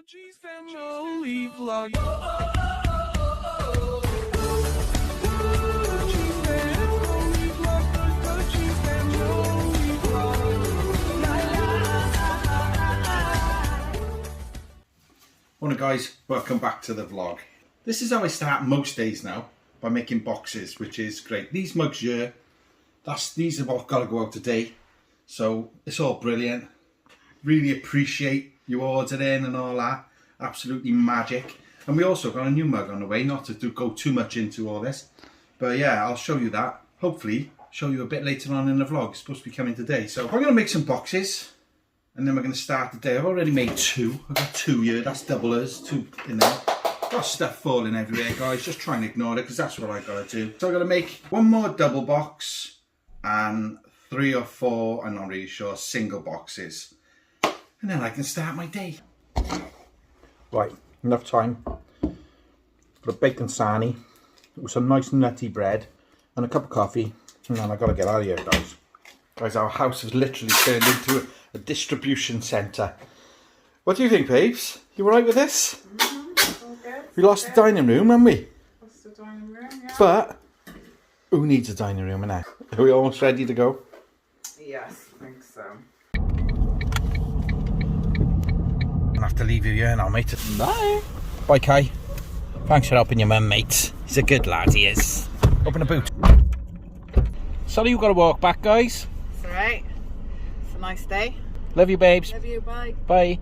G's family vlog. Morning guys, welcome back to the vlog. This is how I start most days now, by making boxes, which is great. These mugs here, these have all got to go out today, so it's all brilliant. Really appreciate you ordering and all that, absolutely magic. And we also got a new mug on the way, not to go too much into all this, but yeah, I'll show you that. Hopefully show you a bit later on in the vlog. It's supposed to be coming today. So I'm going to make some boxes and then we're going to start the day. I've already made two. I've got two here, that's doublers, two in there. Got stuff falling everywhere guys, just try and ignore it because that's what I got to do. So I'm going to make one more double box and 3 or 4, I'm not really sure, single boxes. And then I can start my day. Right, enough time. Got a bacon sarnie with some nice nutty bread and a cup of coffee. And then I've got to get out of here guys. Guys, our house has literally turned into a distribution centre. What do you think, babes? You alright with this? All good. We lost the dining room, haven't we? Lost the dining room, yeah. But who needs a dining room now? Are we almost ready to go? Yes, I think so. I'll have to leave you here now, mate. Bye. Bye, Kai. Thanks for helping your mum, mate. He's a good lad, he is. Open the boot. Sorry you've got to walk back, guys. It's alright. It's a nice day. Love you, babes. Love you, bye. Bye.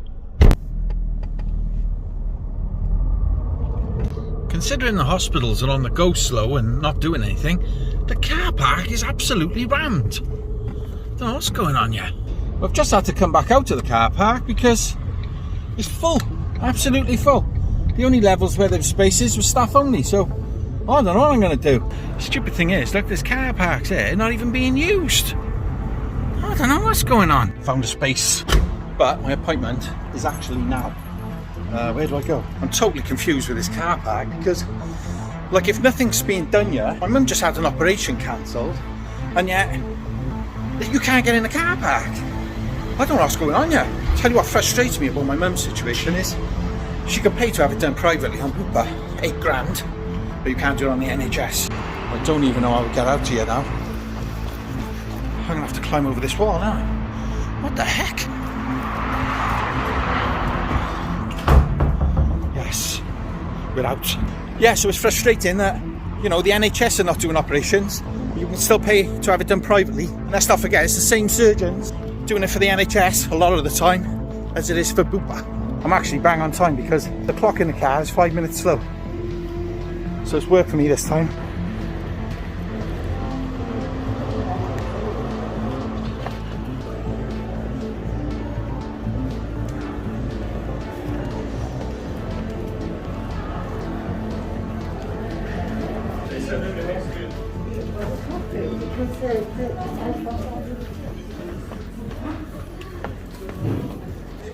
Considering the hospitals are on the go slow and not doing anything, the car park is absolutely rammed. Don't know what's going on here. I've just had to come back out to the car park because it's full, absolutely full. The only levels where there's spaces were staff only, so I don't know what I'm going to do. The stupid thing is, look, there's car parks here not even being used. I don't know what's going on. Found a space, but my appointment is actually now. Where do I go? I'm totally confused with this car park because, like, if nothing's being done yet, my mum just had an operation cancelled, and yet you can't get in the car park. I don't know what's going on here. Tell you what frustrates me about my mum's situation is she can pay to have it done privately on Bupa, 8 grand, but you can't do it on the NHS. I don't even know how to get out here now. I'm gonna have to climb over this wall now. What the heck? Yes, we're out. Yeah, so it's frustrating that, you know, the NHS are not doing operations. You can still pay to have it done privately. And let's not forget, it's the same surgeons doing it for the NHS a lot of the time as it is for Bupa. I'm actually bang on time because the clock in the car is 5 minutes slow. So it's worked for me this time.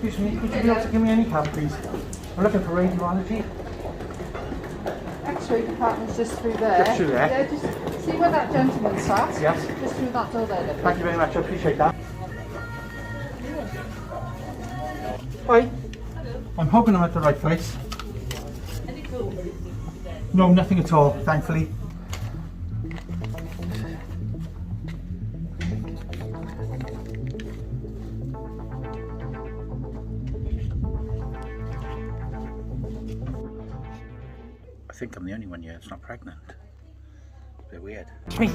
Excuse me, could you be able to give me any cab, please? I'm looking for radiology. X-ray department's just through there. Just through there? Yeah, just see where that gentleman sat? Yes. Just through that door there. Thank you very much, I appreciate that. Hi. I'm hoping I'm at the right place. No, nothing at all, thankfully. I think I'm the only one here that's not pregnant. A bit weird. It's me.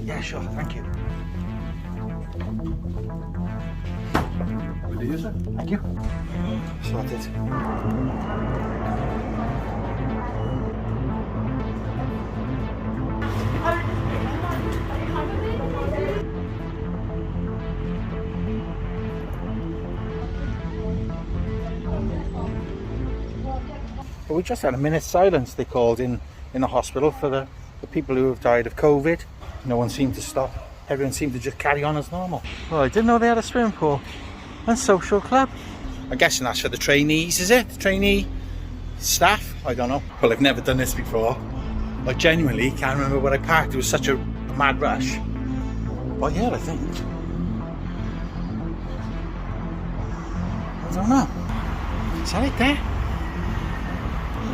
Yeah, sure, thank you. Will you, sir? Thank you. Sorted. But we just had a minute's silence, they called in the hospital for the people who have died of COVID. No one seemed to stop. Everyone seemed to just carry on as normal. Well, I didn't know they had a swimming pool and social club. I'm guessing that's for the trainees, is it? The trainee staff? I don't know. Well, I've never done this before. I genuinely can't remember where I parked. It was such a mad rush. But yeah, I think. I don't know. Is that it there?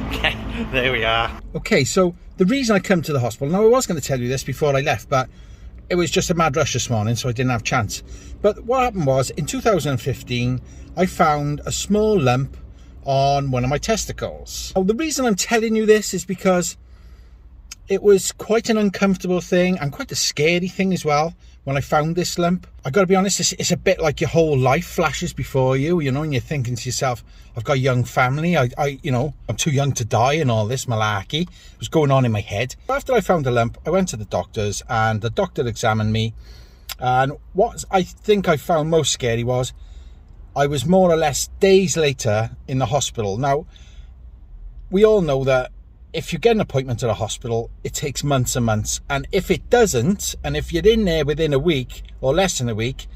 Okay, there we are. Okay, so the reason I come to the hospital, now I was going to tell you this before I left, but it was just a mad rush this morning, so I didn't have a chance. But what happened was, in 2015, I found a small lump on one of my testicles. Now, the reason I'm telling you this is because it was quite an uncomfortable thing and quite a scary thing as well when I found this lump. I got to be honest, it's a bit like your whole life flashes before you, you know, and you're thinking to yourself, I've got a young family, you know, I'm too young to die and all this malarkey was going on in my head. After I found the lump, I went to the doctors and the doctor examined me, and what I think I found most scary was I was more or less days later in the hospital. Now, we all know that if you get an appointment at a hospital, it takes months and months. And if it doesn't, and if you're in there within a week or less than a week,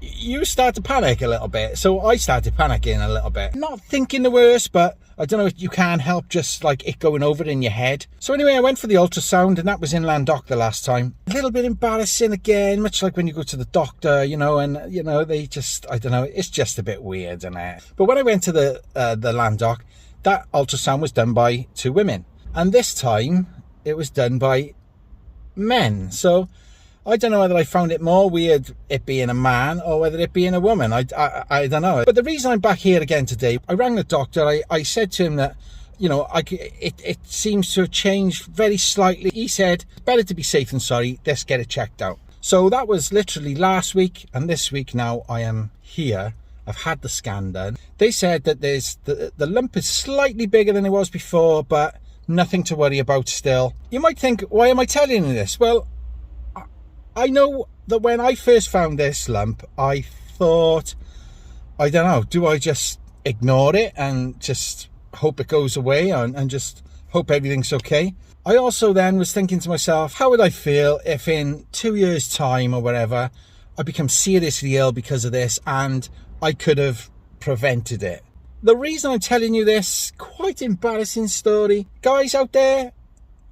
you start to panic a little bit. So I started panicking a little bit. Not thinking the worst, but I don't know if you can't help just like it going over in your head. So anyway, I went for the ultrasound, and that was in Landoc the last time. A little bit embarrassing again, much like when you go to the doctor, you know, and you know, they just, I don't know, it's just a bit weird, isn't it? But when I went to the Landoc, that ultrasound was done by 2 women, and this time it was done by men. So I don't know whether I found it more weird it being a man or whether it being a woman. I don't know. But the reason I'm back here again today, I rang the doctor. I said to him that, you know, it seems to have changed very slightly. He said, better to be safe than sorry, let's get it checked out. So that was literally last week, and this week now I am here. I've had the scan done. They said that there's the lump is slightly bigger than it was before, but nothing to worry about still. You might think, why am I telling you this? Well, I know that when I first found this lump, I thought, I don't know, do I just ignore it and just hope it goes away and just hope everything's okay? I also then was thinking to myself, how would I feel if in 2 years' time or whatever, I become seriously ill because of this and I could have prevented it? The reason I'm telling you this, quite embarrassing story. Guys out there,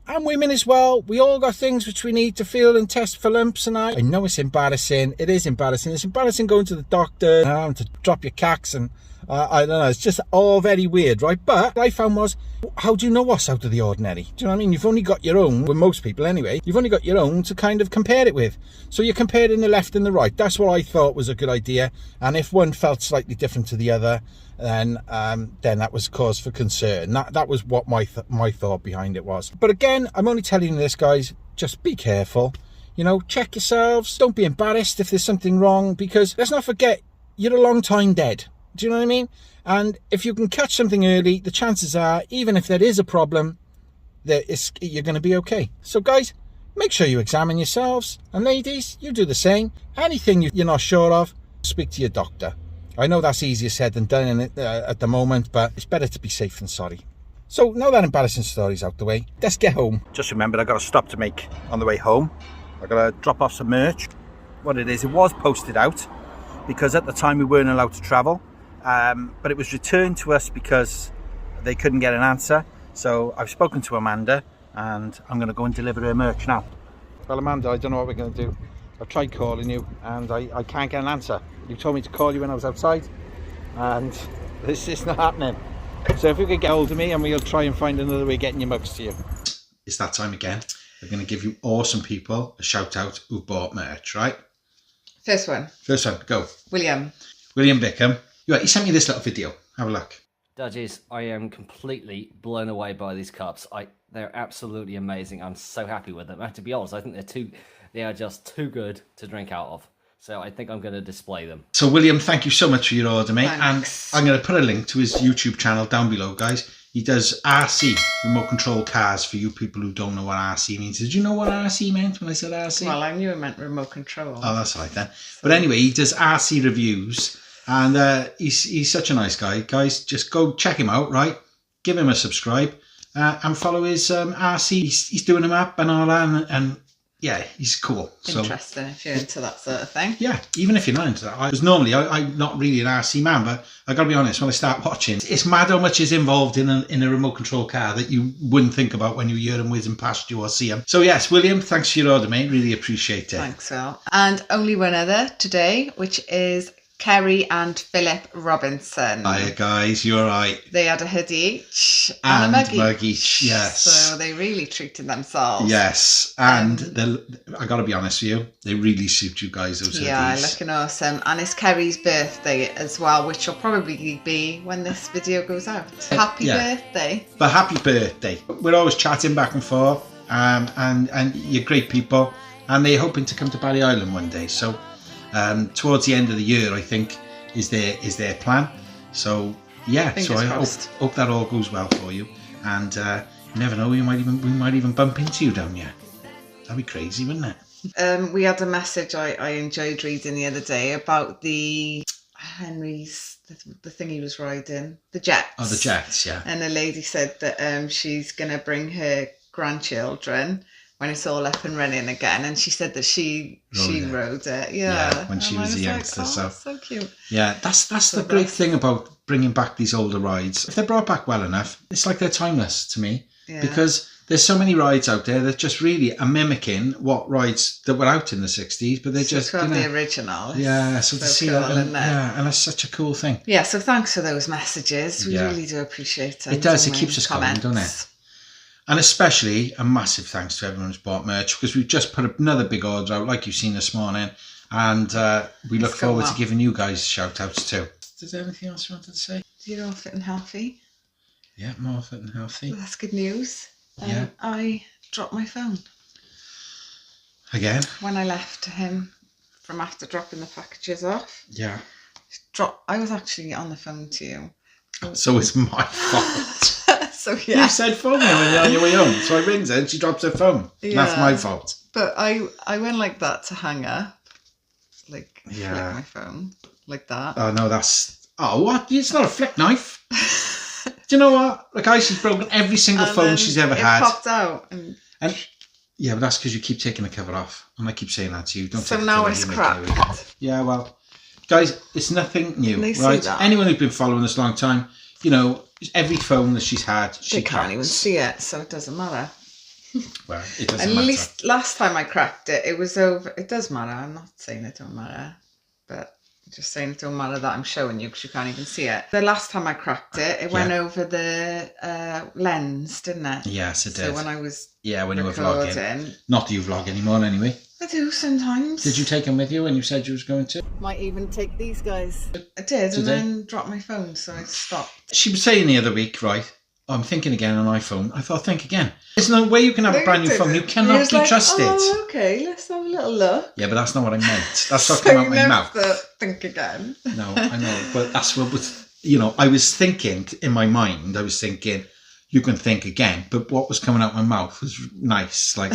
and women as well, we all got things which we need to feel and test for lumps, and I know it's embarrassing. It is embarrassing. It's embarrassing going to the doctor and to drop your cax, and I don't know, it's just all very weird, right? But what I found was, how do you know what's out of the ordinary? Do you know what I mean? You've only got your own, with most people anyway, you've only got your own to kind of compare it with. So you're comparing the left and the right. That's what I thought was a good idea. And if one felt slightly different to the other, then that was cause for concern. That was what my thought behind it was. But again, I'm only telling you this, guys, just be careful. You know, check yourselves. Don't be embarrassed if there's something wrong, because let's not forget, you're a long time dead. Do you know what I mean? And if you can catch something early, the chances are, even if there is a problem, you're going to be okay. So guys, make sure you examine yourselves. And ladies, you do the same. Anything you're not sure of, speak to your doctor. I know that's easier said than done at the moment, but it's better to be safe than sorry. So now that embarrassing story's out the way, let's get home. Just remembered I got a stop to make on the way home. I got to drop off some merch. What it is, it was posted out because at the time we weren't allowed to travel. But it was returned to us because they couldn't get an answer. So I've spoken to Amanda and I'm going to go and deliver her merch now. Well, Amanda, I don't know what we're going to do. I've tried calling you and I can't get an answer. You told me to call you when I was outside and this is not happening. So if you could get hold of me and we'll try and find another way of getting your mugs to you. It's that time again. We're going to give you awesome people a shout out who bought merch, right? First one, go. William Bickham. He sent me this little video. Have a look. Dudgies, I am completely blown away by these cups. They're absolutely amazing. I'm so happy with them. And to be honest, I think they are just too good to drink out of. So I think I'm going to display them. So William, thank you so much for your order, mate. Thanks. And I'm going to put a link to his YouTube channel down below, guys. He does RC, remote control cars, for you people who don't know what RC means. Did you know what RC meant when I said RC? Well, I knew it meant remote control. Oh, that's right then. But anyway, he does RC reviews. And he's such a nice guy. Guys, just go check him out, right? Give him a subscribe and follow his RC. He's doing them up and all that. And yeah, he's cool. Interesting if you're into that sort of thing. Yeah, even if you're not into that. I'm not really an RC man, but I got to be honest, when I start watching, it's mad how much is involved in a remote control car that you wouldn't think about when you hear them whizzing past you or see them. So yes, William, thanks for your order, mate. Really appreciate it. Thanks, Phil. And only one other today, which is Kerry and Philip Robinson. Hiya guys, you alright? They had a hoodie each And and a mug each, yes. So they really treated themselves. Yes, and I got to be honest with you, they really suit you guys, those hoodies. Yeah, looking awesome. And it's Kerry's birthday as well, which will probably be when this video goes out. Happy birthday. But happy birthday. We're always chatting back and forth, and you're great people, and they're hoping to come to Barry Island one day. So towards the end of the year, I think, is their plan. So yeah, Fingers so I hope that all goes well for you. And you never know, we might even bump into you down here. That'd be crazy, wouldn't it? We had a message I enjoyed reading the other day about the Henry's, the thing he was riding, the jets. Oh, the jets, yeah. And a lady said that she's going to bring her grandchildren when it's all up and running again, and she said that she rode it. Yeah, when she was a youngster. Like, oh, that's so cute. Yeah, that's the great thing about bringing back these older rides. If they're brought back well enough, it's like they're timeless to me. Yeah. Because there's so many rides out there that just really are mimicking what rides that were out in the 60s, but they're just the original. Yeah, so to see cool, that, and it's such a cool thing. Yeah, so thanks for those messages. We really do appreciate it. It does. It keeps us going, doesn't it? And especially a massive thanks to everyone who's bought merch, because we've just put another big order out, like you've seen this morning, and we look forward to giving you guys shout outs too. Is there anything else you wanted to say? You're all fit and healthy. Yeah, more fit and healthy. That's good news. Yeah. I dropped my phone. Again? When I left him from after dropping the packages off. Yeah. I was actually on the phone to you. So it's my fault. So yeah. You said phone me when you're on your way home. So I rings her and she drops her phone. Yeah. That's my fault. But I went like that to hang up. Like flick my phone. Like that. Oh no, what? It's not a flick knife. Do you know what? Like she's broken every single phone she's ever had. It popped out. And yeah, but that's because you keep taking the cover off. And I keep saying that to you. Don't so now it's cracked. Yeah, well, guys, it's nothing new, right? Anyone who's been following us a long time, you know, every phone that she's had, she can't even see it, so it doesn't matter. Well, it doesn't matter. At least last time I cracked it, it was over. It does matter. I'm not saying it don't matter, but I'm just saying it don't matter that I'm showing you because you can't even see it. The last time I cracked it, it went over the lens, didn't it? Yes, it did. So when I was when you were vlogging. Not that you vlog anymore anyway. I do sometimes. Did you take them with you when you said you was going to? Might even take these guys. I did, and then dropped my phone, so I stopped. She was saying the other week, right? I'm thinking again on iPhone. I thought, think again. There's no way you can have a brand new phone. You cannot be trusted. Oh, okay, let's have a little look. Yeah, but that's not what I meant. That's what came out my mouth. So think again. No, I know, but that's what was. I was thinking in my mind. I was thinking, you can think again. But what was coming out my mouth was nice, like.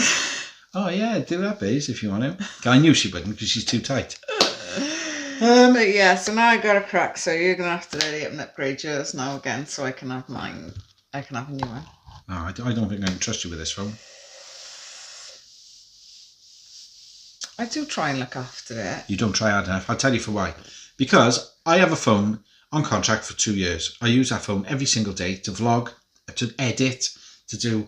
Oh yeah, do that, Baze, if you want to. I knew she wouldn't because she's too tight. But yeah, so now I got a crack. So you're gonna have to really upgrade yours now again, so I can have mine. I can have a new one. No, I don't think I can trust you with this phone. I do try and look after it. You don't try hard enough. I'll tell you for why. Because I have a phone on contract for 2 years. I use that phone every single day to vlog, to edit, to do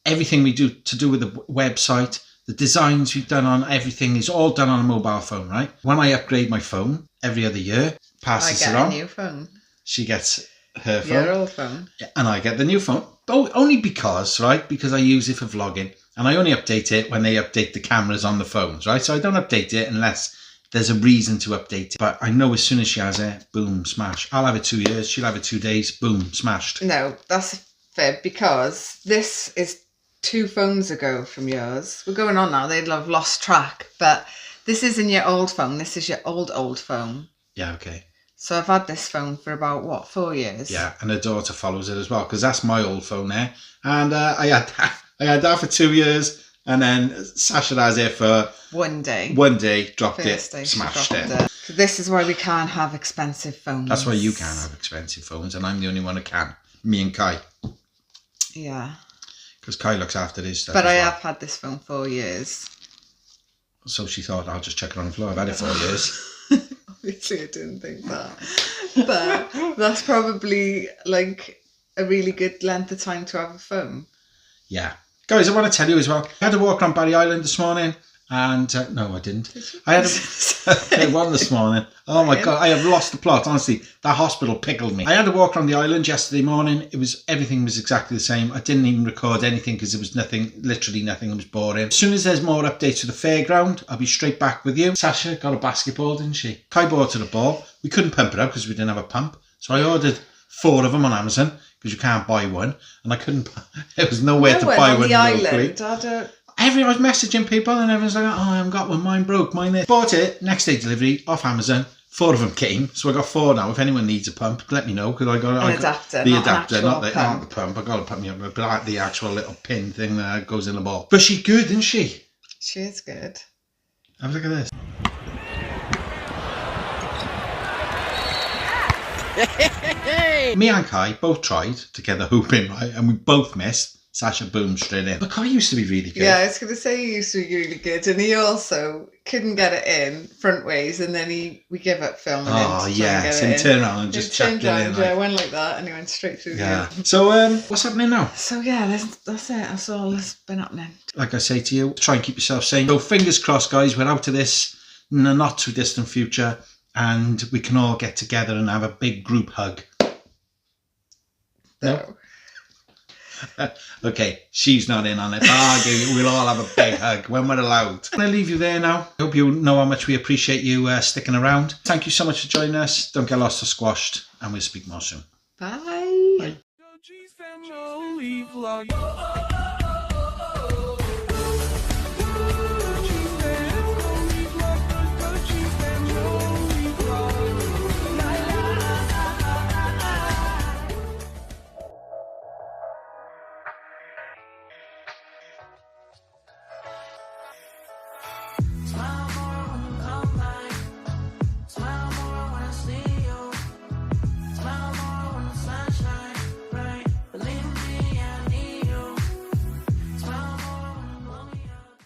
everything we do to do with the website. The designs we've done on everything is all done on a mobile phone, right? When I upgrade my phone every other year, passes it on. I get a new phone. She gets her phone. Your old phone. And I get the new phone. But only because, right? Because I use it for vlogging. And I only update it when they update the cameras on the phones, right? So I don't update it unless there's a reason to update it. But I know as soon as she has it, boom, smash. I'll have it 2 years. She'll have it 2 days, boom, smashed. No, that's fair because this is 2 phones ago from yours. We're going on now. They'd have lost track. But this isn't your old phone. This is your old phone. Yeah, okay. So I've had this phone for about, 4 years? Yeah, and her daughter follows it as well, because that's my old phone there. And I had that for 2 years, and then Sasha has it for... One day, dropped it, smashed it. So this is why we can't have expensive phones. That's why you can't have expensive phones, and I'm the only one who can. Me and Kai. Yeah. Because Kai looks after his stuff. But I have had this phone 4 years. So she thought, I'll just check it on the floor. I've had it 4 years. Obviously, I didn't think that. But that's probably like a really good length of time to have a phone. Yeah. Guys, I want to tell you as well, I had to walk around Barry Island this morning, And no, I didn't. I had one this morning. Oh my God, I have lost the plot. Honestly, that hospital pickled me. I had to walk around the island yesterday morning. Everything was exactly the same. I didn't even record anything because there was nothing, literally nothing. It was boring. As soon as there's more updates for the fairground, I'll be straight back with you. Sasha got a basketball, didn't she? Kai bought her a ball. We couldn't pump it out because we didn't have a pump. So I ordered 4 of them on Amazon because you can't buy one. And I couldn't, there was nowhere to buy one locally. I was messaging people and everyone's like, oh, I haven't got one, mine broke, mine this. Bought it, next day delivery, off Amazon. 4 of them came, so I got 4 now. If anyone needs a pump, let me know, because I got the adapter, not the pump. I got to put me up, but the actual little pin thing that goes in the ball. But she's good, isn't she? She is good. Have a look at this. Me and Kai both tried to get the hoop in right, and we both missed. Sasha boomed straight in. But Kai used to be really good. Yeah, I was going to say he used to be really good, and he also couldn't get it in front ways, and then we gave up filming it. So he turned around and just chucked it in. Yeah, went like that, and he went straight through. Yeah. So what's happening now? So yeah, that's it. That's all that's been happening. Like I say to you, try and keep yourself sane. So fingers crossed, guys. We're out of this in the not too distant future, and we can all get together and have a big group hug. No. Okay, she's not in on it. We'll all have a big hug when we're allowed. I'm going to leave you there now. I hope you know how much we appreciate you sticking around. Thank you so much for joining us. Don't get lost or squashed, and we'll speak more soon. Bye. Bye. Family vlog.